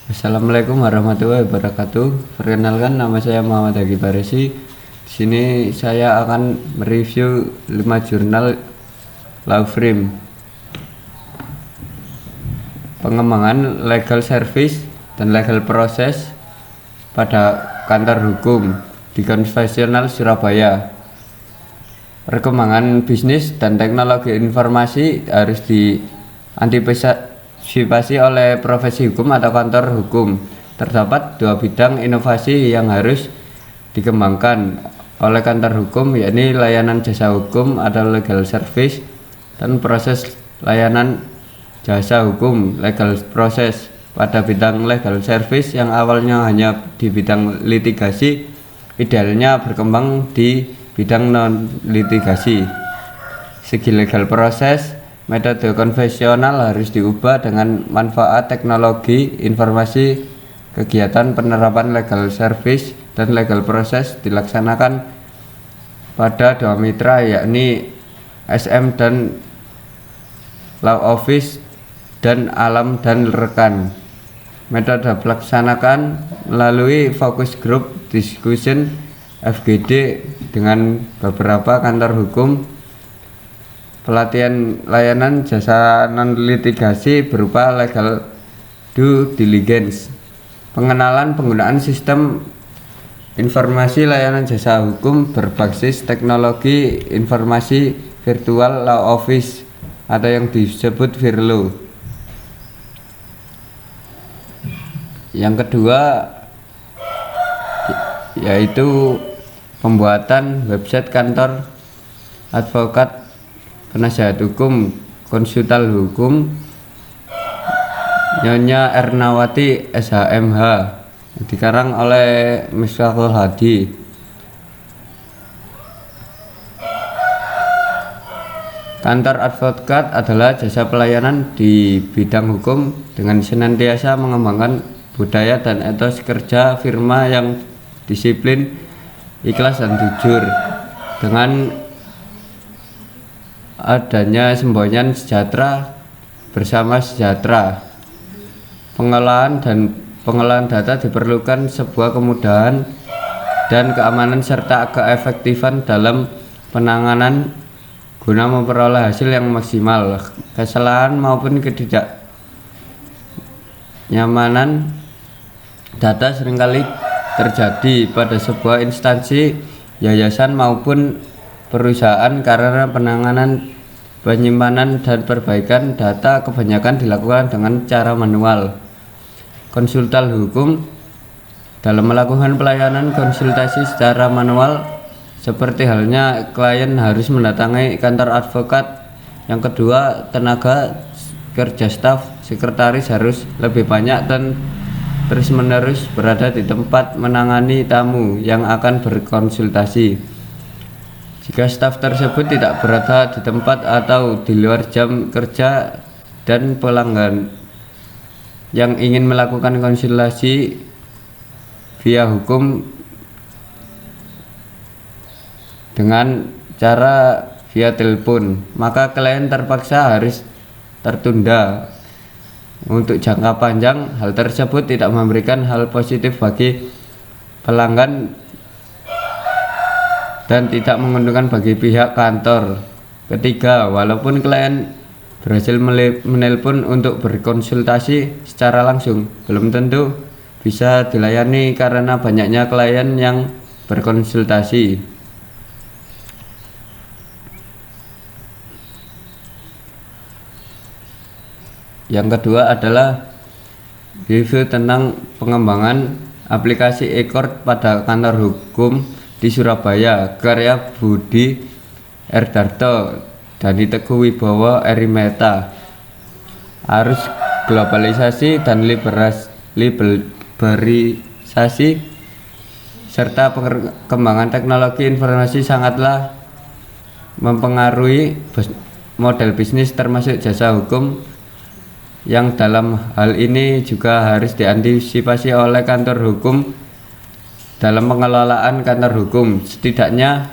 Assalamualaikum warahmatullahi wabarakatuh. Perkenalkan, nama saya Muhammad Hagi Baresi. Di sini saya akan mereview 5 jurnal law firm. Pengembangan legal service dan legal process pada kantor hukum di konvensional Surabaya. Perkembangan bisnis dan teknologi informasi harus diantisipasi oleh profesi hukum atau kantor hukum. Terdapat 2 bidang inovasi yang harus dikembangkan oleh kantor hukum, yakni layanan jasa hukum atau legal service dan proses layanan jasa hukum legal process. Pada bidang legal service yang awalnya hanya di bidang litigasi, idealnya berkembang di bidang non litigasi. Segi legal proses, metode konvensional harus diubah dengan manfaat teknologi informasi. Kegiatan penerapan legal service dan legal proses dilaksanakan pada 2 mitra, yakni SM dan Law Office dan Alam dan Rekan. Metode dilaksanakan melalui focus group discussion FGD dengan beberapa kantor hukum. Pelatihan layanan jasa non litigasi berupa legal due diligence. Pengenalan penggunaan sistem informasi layanan jasa hukum berbasis teknologi informasi virtual law office atau yang disebut VIRLO. Yang kedua yaitu pembuatan website kantor advokat penasihat hukum konsultan hukum Nyonya Ernawati SHMH, dikarang oleh Misbahul Hadi. Kantor advokat adalah jasa pelayanan di bidang hukum dengan senantiasa mengembangkan budaya dan etos kerja firma yang disiplin, ikhlas dan jujur. Dengan adanya semboyan sejahtera bersama sejahtera, pengolahan data diperlukan sebuah kemudahan dan keamanan serta keefektifan dalam penanganan guna memperoleh hasil yang maksimal. Kesalahan maupun ketidaknyamanan data seringkali terjadi pada sebuah instansi, yayasan maupun perusahaan karena penanganan, penyimpanan dan perbaikan data kebanyakan dilakukan dengan cara manual. Konsultan hukum dalam melakukan pelayanan konsultasi secara manual, seperti halnya klien harus mendatangi kantor advokat. Yang kedua, tenaga kerja staf sekretaris harus lebih banyak dan terus-menerus berada di tempat menangani tamu yang akan berkonsultasi. Jika staf tersebut tidak berada di tempat atau di luar jam kerja dan pelanggan yang ingin melakukan konsultasi via hukum dengan cara via telepon, maka klien terpaksa harus tertunda. Untuk jangka panjang, hal tersebut tidak memberikan hal positif bagi pelanggan dan tidak menguntungkan bagi pihak kantor. Ketiga, walaupun klien berhasil menelpon untuk berkonsultasi secara langsung, belum tentu bisa dilayani karena banyaknya klien yang berkonsultasi. Yang kedua adalah review tentang pengembangan aplikasi e-court pada kantor hukum di Surabaya, karya Budi Erdarto, Dani Teguh Wibowo, Erimeta. Arus globalisasi dan liberalisasi serta perkembangan teknologi informasi sangatlah mempengaruhi model bisnis termasuk jasa hukum, yang dalam hal ini juga harus diantisipasi oleh kantor hukum dalam pengelolaan kantor hukum. Setidaknya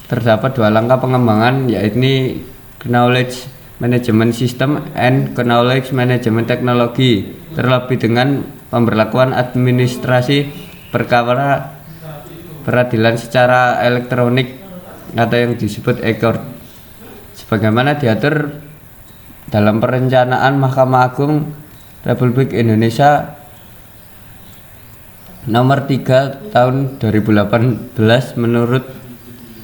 terdapat 2 langkah pengembangan, yaitu Knowledge Management System and Knowledge Management Technology, terlebih dengan pemberlakuan administrasi perkara peradilan secara elektronik atau yang disebut e-court sebagaimana diatur dalam perencanaan Mahkamah Agung Republik Indonesia nomor 3 tahun 2018. Menurut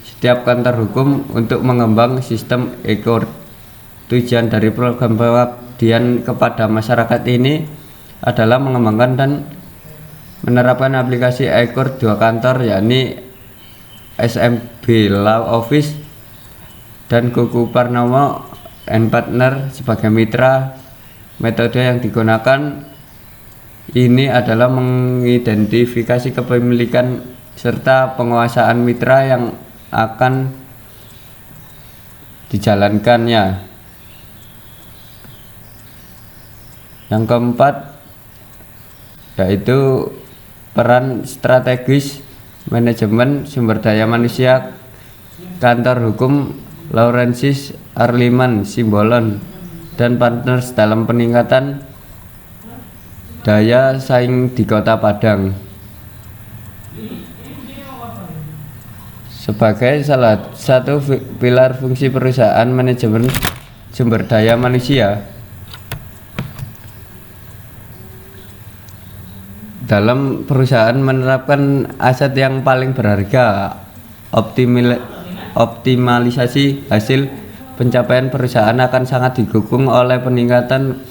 setiap kantor hukum untuk mengembang sistem e-court, tujuan dari program pengabdian kepada masyarakat ini adalah mengembangkan dan menerapkan aplikasi e-court dua kantor, yakni SMB Law Office dan Kuku Parnomo and Partner sebagai mitra. Metode yang digunakan ini adalah mengidentifikasi kepemilikan serta penguasaan mitra yang akan dijalankannya. Yang keempat yaitu peran strategis manajemen sumber daya manusia kantor hukum Laurensis Arliman Simbolon dan Partners dalam peningkatan daya saing di Kota Padang. Sebagai salah satu pilar fungsi perusahaan, manajemen sumber daya manusia dalam perusahaan menerapkan aset yang paling berharga, optimalisasi hasil pencapaian perusahaan akan sangat didukung oleh peningkatan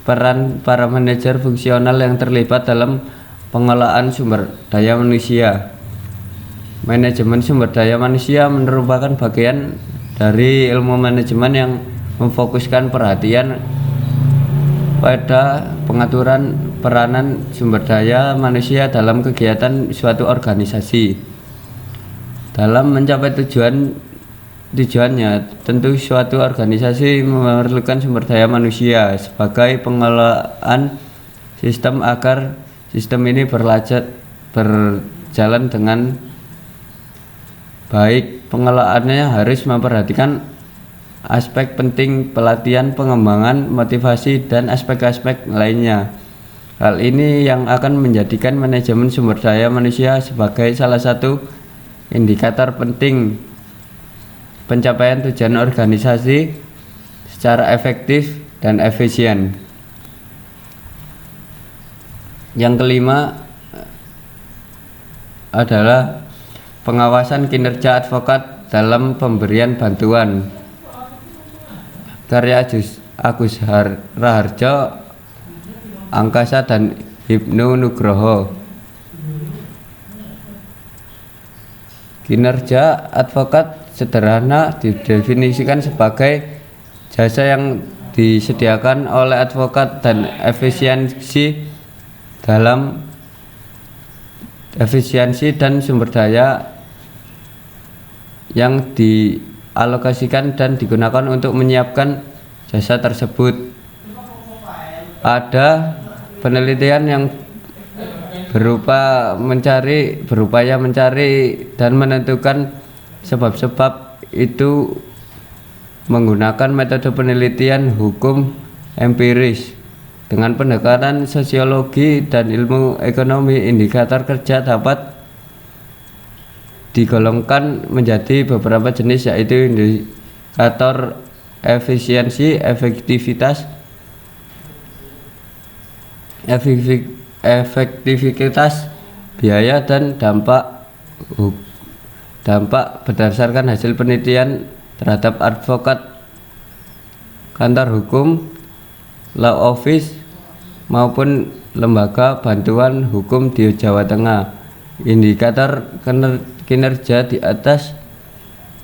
peran para manajer fungsional yang terlibat dalam pengelolaan sumber daya manusia. Manajemen sumber daya manusia merupakan bagian dari ilmu manajemen yang memfokuskan perhatian pada pengaturan peranan sumber daya manusia dalam kegiatan suatu organisasi. Dalam mencapai tujuannya, tentu suatu organisasi memerlukan sumber daya manusia sebagai pengelolaan sistem agar sistem ini berjalan dengan baik. Pengelolaannya harus memperhatikan aspek penting pelatihan, pengembangan, motivasi, dan aspek-aspek lainnya. Hal ini yang akan menjadikan manajemen sumber daya manusia sebagai salah satu indikator penting pencapaian tujuan organisasi secara efektif dan efisien. Yang kelima adalah pengawasan kinerja advokat dalam pemberian bantuan. Karya Agus Raharjo, Angkasa dan Ibnu Nugroho. Kinerja advokat sederhana didefinisikan sebagai jasa yang disediakan oleh advokat dan efisiensi dan sumber daya yang dialokasikan dan digunakan untuk menyiapkan jasa tersebut. Ada penelitian yang berupaya mencari dan menentukan sebab-sebab itu menggunakan metode penelitian hukum empiris dengan pendekatan sosiologi dan ilmu ekonomi. Indikator kerja dapat digolongkan menjadi beberapa jenis, yaitu indikator efisiensi, efektivitas, biaya, dan dampak berdasarkan hasil penelitian terhadap advokat, kantor hukum, law office, maupun lembaga bantuan hukum di Jawa Tengah. Indikator kinerja di atas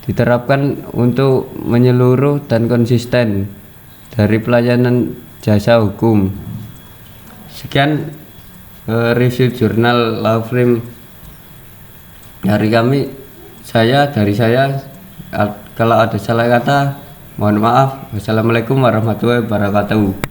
diterapkan untuk menyeluruh dan konsisten dari pelayanan jasa hukum. Sekian review jurnal Law Frame dari kami. Dari saya, kalau ada salah kata mohon maaf. Wassalamualaikum warahmatullahi wabarakatuh.